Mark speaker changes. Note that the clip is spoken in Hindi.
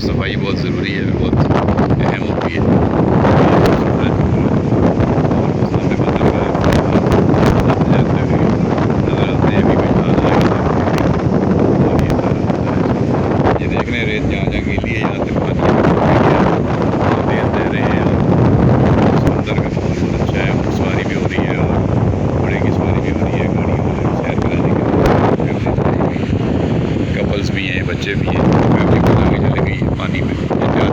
Speaker 1: सफाई बहुत ज़रूरी है, बहुत अहम होती है। ये देख रहे हैं रेत जहाँ जहाँ गीली है, यहाँ से पानी रेत दे रहे हैं। और समुंदर का माहौल बहुत अच्छा है, ऊँट सवारी भी हो रही है और घोड़े की सवारी भी हो रही है, गाड़ियों में सैर कराने के लिए। कपल्स भी हैं, बच्चे भी हैं, फैमिली को आगे चले गई है पानी में एहतियात